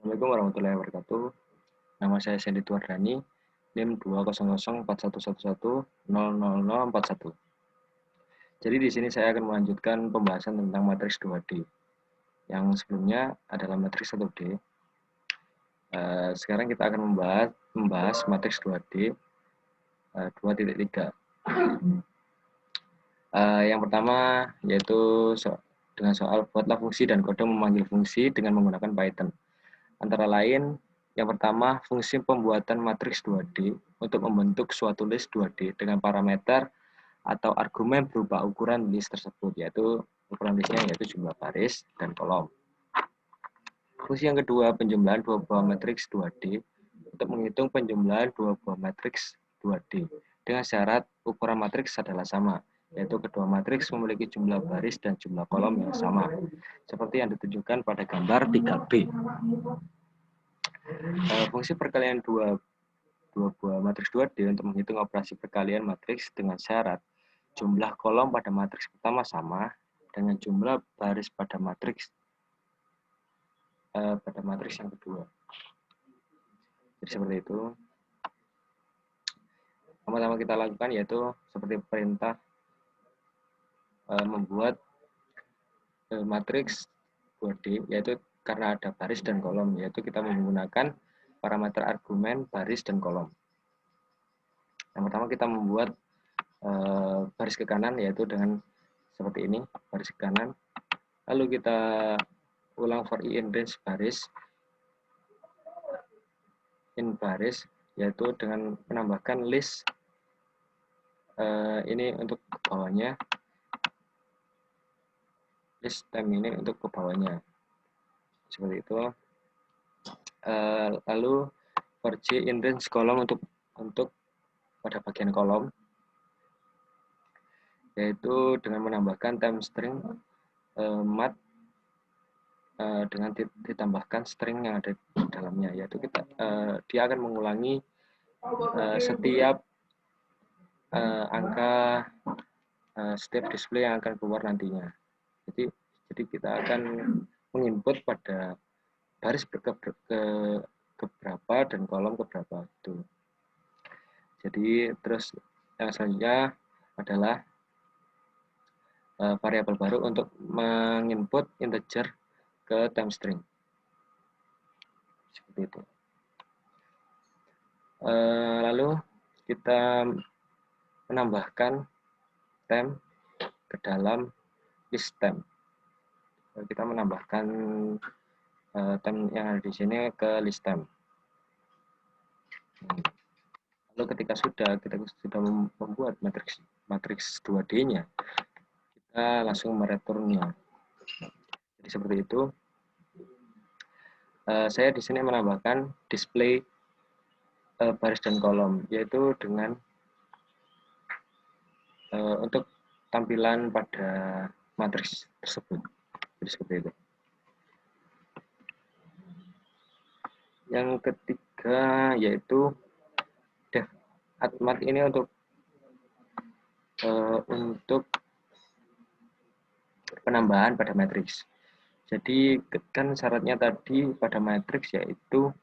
Assalamualaikum warahmatullahi wabarakatuh. Nama saya Sandy Tuardani, NIM 2004111000041. Jadi di sini saya akan melanjutkan pembahasan tentang matriks 2D. Yang sebelumnya adalah matriks 1D. Sekarang kita akan membahas matriks 2D 2.3. Yang pertama yaitu dengan soal buatlah fungsi dan kode memanggil fungsi dengan menggunakan Python. Antara lain, yang pertama, fungsi pembuatan matriks 2D untuk membentuk suatu list 2D dengan parameter atau argumen berupa ukuran list tersebut, yaitu ukuran listnya yaitu jumlah baris dan kolom. Fungsi yang kedua, penjumlahan dua buah matriks 2D untuk menghitung penjumlahan dua buah matriks 2D dengan syarat ukuran matriks adalah sama, yaitu kedua matriks memiliki jumlah baris dan jumlah kolom yang sama, seperti yang ditunjukkan pada gambar 3B. Fungsi perkalian dua buah matriks 2D untuk menghitung operasi perkalian matriks dengan syarat jumlah kolom pada matriks pertama sama dengan jumlah baris pada matriks yang kedua. Jadi seperti itu. Pertama kita lakukan yaitu seperti perintah membuat matriks 2D, yaitu karena ada baris dan kolom, yaitu kita menggunakan parameter argumen baris dan kolom. Yang pertama kita membuat baris ke kanan, yaitu dengan seperti ini, baris ke kanan. Lalu kita ulang for i in range baris, yaitu dengan menambahkan list ini untuk ke bawahnya, list time ini untuk ke bawahnya, seperti itu. Lalu for j in range kolom untuk pada bagian kolom, yaitu dengan menambahkan time string mat dengan ditambahkan string yang ada di dalamnya, yaitu dia akan mengulangi setiap angka setiap display yang akan keluar nantinya. Jadi kita akan menginput pada baris keberapa dan kolom keberapa itu. Jadi terus yang selanjutnya adalah variabel baru untuk menginput integer ke time string, seperti itu. Lalu kita menambahkan time ke dalam list time. Kita menambahkan time yang ada di sini ke list time. Lalu ketika kita sudah membuat matriks 2D-nya, kita langsung mereturnnya. Jadi seperti itu. Saya di sini menambahkan display baris dan kolom, yaitu dengan untuk tampilan pada matriks tersebut. Jadi seperti itu. Yang ketiga yaitu def atmat ini untuk penambahan pada matriks. Jadi kan syaratnya tadi pada matriks yaitu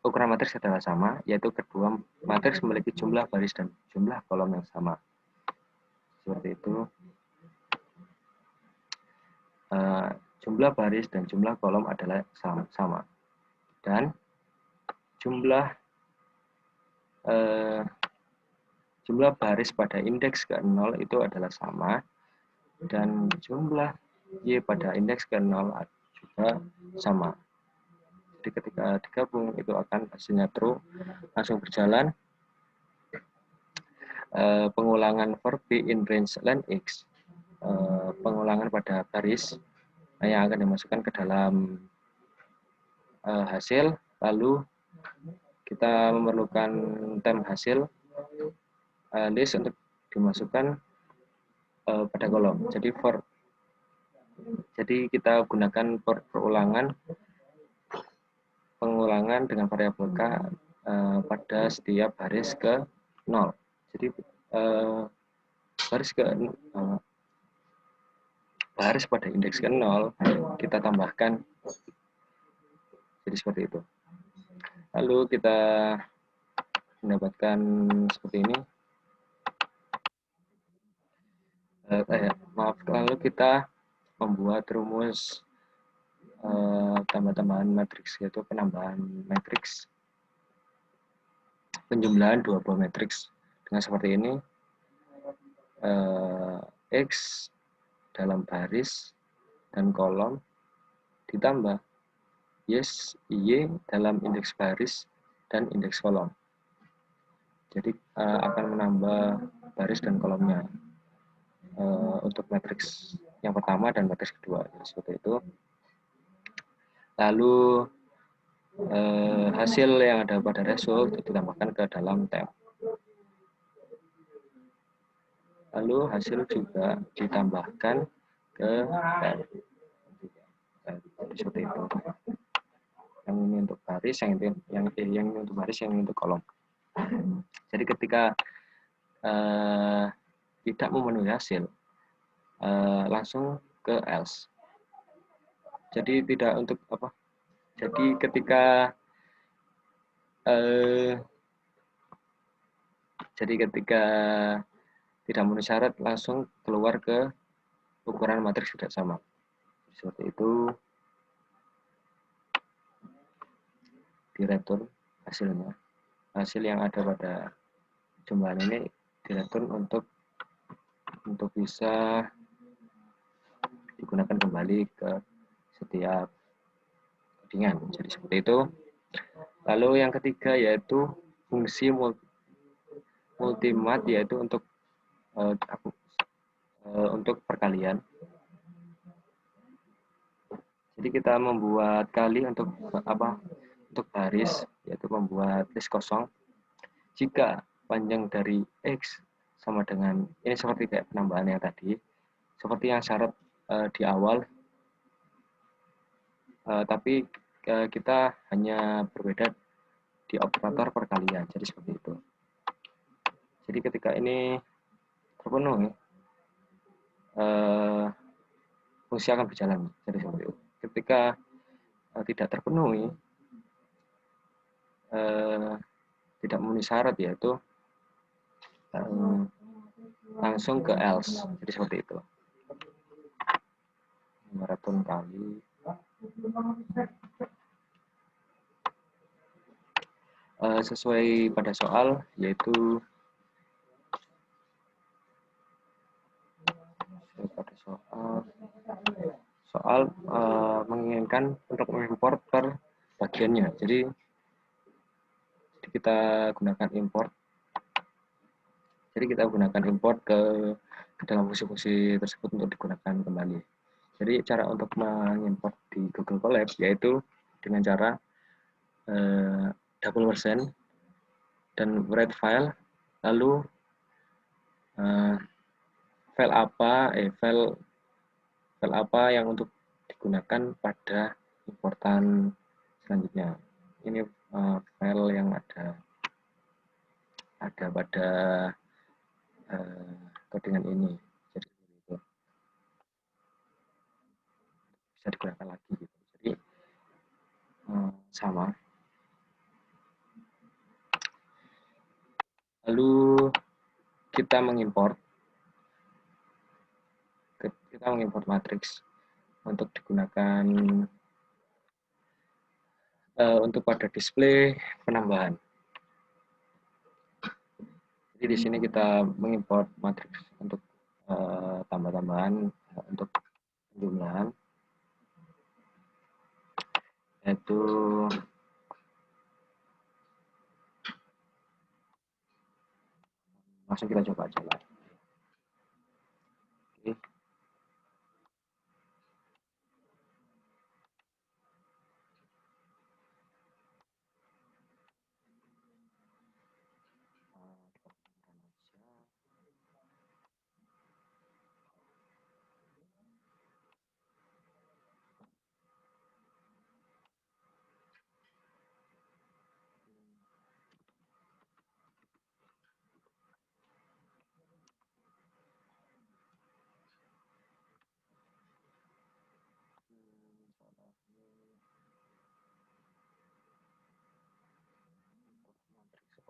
ukuran matriks adalah sama, yaitu kedua matriks memiliki jumlah baris dan jumlah kolom yang sama. Seperti itu. Jumlah baris dan jumlah kolom adalah sama. Dan jumlah baris pada indeks ke 0 itu adalah sama. Dan jumlah Y pada indeks ke 0 juga sama. Jadi ketika digabung itu akan hasilnya true, langsung berjalan. Pengulangan for B in range length X, pengulangan pada baris yang akan dimasukkan ke dalam hasil, lalu kita memerlukan time hasil list untuk dimasukkan pada kolom. Jadi kita gunakan pengulangan dengan variabel K pada setiap baris ke 0. Jadi baris pada indeks ke 0, kita tambahkan jadi seperti itu. Lalu kita mendapatkan seperti ini. Maaf, lalu kita membuat rumus tambah-tambahan matriks, yaitu penambahan matriks, penjumlahan dua buah matriks dengan seperti ini. X dalam baris dan kolom ditambah Y dalam indeks baris dan indeks kolom. Jadi akan menambah baris dan kolomnya untuk matriks yang pertama dan matriks kedua, seperti itu. Lalu hasil yang ada pada result ditambahkan ke dalam tab. Lalu hasil juga ditambahkan ke tab. Jadi seperti itu. Yang ini untuk baris, yang ini untuk baris, yang ini untuk kolom. Jadi ketika tidak memenuhi hasil, langsung ke else. Jadi tidak untuk apa? Jadi ketika tidak memenuhi syarat, langsung keluar ke ukuran matriks tidak sama. Seperti itu, direturn hasilnya. Hasil yang ada pada jumlah ini direturn untuk bisa digunakan kembali ke setiap codingan. Jadi seperti itu. Lalu yang ketiga yaitu fungsi multimat, yaitu untuk perkalian. Jadi kita membuat kali untuk apa? Untuk baris, yaitu membuat list kosong. Jika panjang dari X sama dengan, ini seperti kayak penambahan yang tadi, seperti yang syarat di awal, tapi kita hanya berbeda di operator perkalian, jadi seperti itu. Jadi ketika ini terpenuhi, fungsi akan berjalan, jadi seperti itu. Ketika tidak terpenuhi, tidak memenuhi syarat, yaitu langsung ke else, jadi seperti itu. Maraton kali sesuai pada soal, yaitu pada soal menginginkan untuk mengimport per bagiannya. Jadi kita gunakan import. Jadi kita gunakan import ke dalam fungsi-fungsi tersebut untuk digunakan kembali. Jadi cara untuk mengimport di Google Colab yaitu dengan cara double percent dan write file, lalu file apa yang untuk digunakan pada importan selanjutnya. Ini file yang ada pada codingan ini, jadi itu bisa digunakan lagi gitu. Jadi sama. Lalu kita mengimport matriks untuk digunakan untuk pada display penambahan. Jadi di sini kita mengimport matriks untuk tambah-tambahan untuk penjumlahan, yaitu langsung kita coba aja lah. Oke.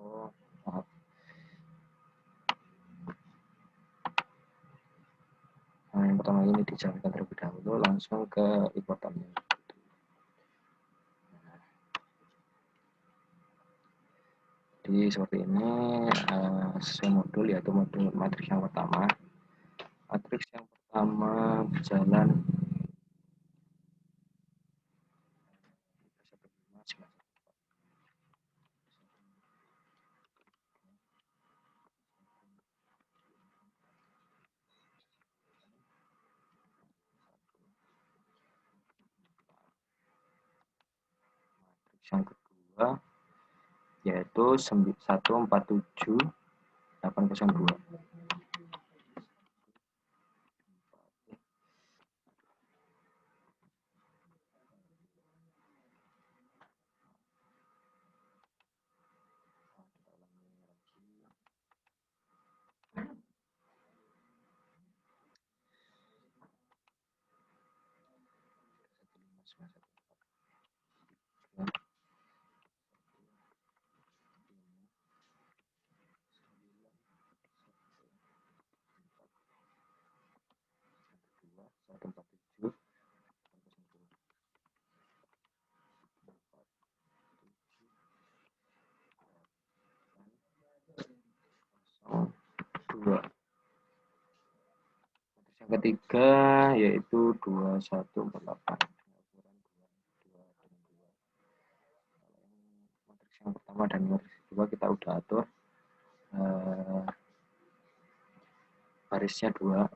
Oh, maaf. Nah, yang pertama ini dijalankan terlebih dahulu, langsung ke importannya. Jadi seperti ini, sesuai modul, yaitu modul matriks yang pertama. Matriks yang pertama berjalan yang kedua yaitu 147802. Yang ketiga yaitu 2148. Matriks yang pertama dan matriks kedua kita udah atur, barisnya 2,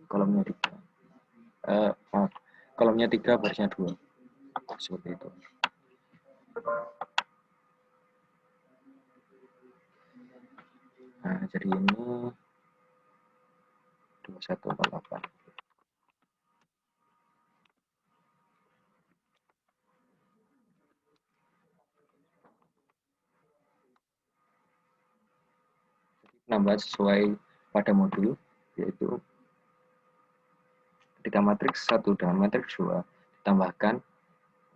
kolomnya 3. Kolomnya 3, barisnya 2. Seperti itu. Nah, jadi ini 2148. Penambahan sesuai pada modul, yaitu ketika matriks 1 dengan matriks 2 ditambahkan,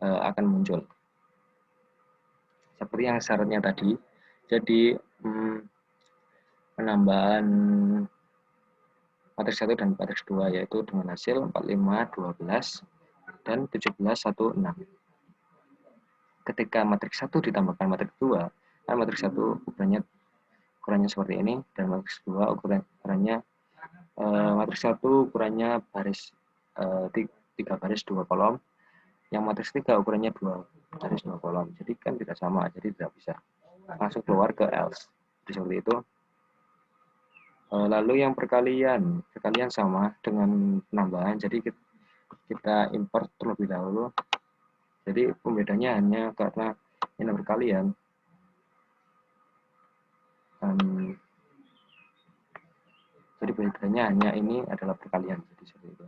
akan muncul seperti yang syaratnya tadi. Jadi penambahan matriks 1 dan matriks 2 yaitu dengan hasil 45, 12, dan 17, 16. Ketika matriks 1 ditambahkan matriks 2, kan matriks 1 ukurannya seperti ini, dan matriks 2 ukurannya matriks 1 ukurannya baris 3 baris 2 kolom, yang matriks 3 ukurannya 2 baris 2 kolom. Jadi kan tidak sama, jadi tidak bisa langsung keluar ke else. Jadi seperti itu. Lalu yang perkalian sama dengan penambahan, jadi kita import terlebih dahulu. Jadi pembedanya hanya karena ini perkalian, jadi bedanya hanya ini adalah perkalian. Jadi seperti itu.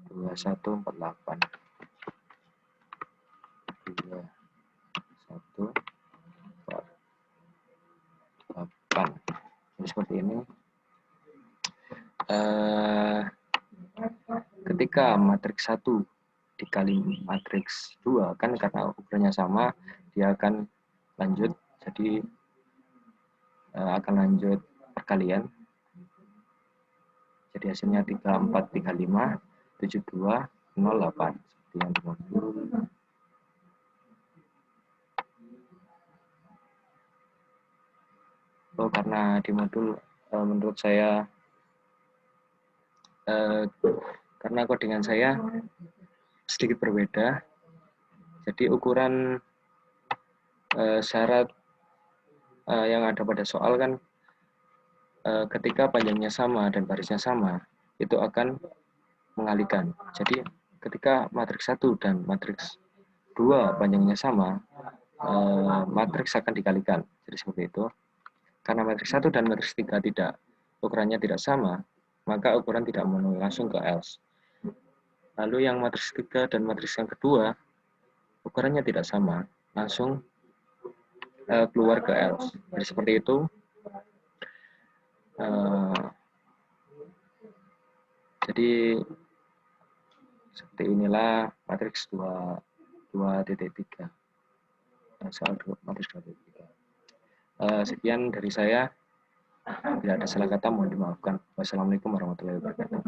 Dua 2148 2148. Jadi seperti ini. Ketika matriks 1 dikali matriks 2, kan karena ukurannya sama, dia akan lanjut, jadi akan lanjut perkalian. Jadi hasilnya 34, 35, 72, 08 seperti yang di modul. Karena di modul menurut saya karena codingan saya sedikit berbeda, jadi ukuran syarat yang ada pada soal kan ketika panjangnya sama dan barisnya sama, itu akan mengalihkan. Jadi ketika matriks 1 dan matriks 2 panjangnya sama, matriks akan dikalikan. Jadi seperti itu. Karena matriks 1 dan matriks 3 ukurannya tidak sama, maka ukuran tidak memenuhi, langsung ke else. Lalu yang matriks 3 dan matriks yang kedua, ukurannya tidak sama, langsung keluar ke else. Jadi seperti itu. Jadi seperti inilah matriks 2.3. Soal matriks 2.3. Sekian dari saya. Tidak ada salah kata, mohon dimaafkan. Wassalamualaikum warahmatullahi wabarakatuh.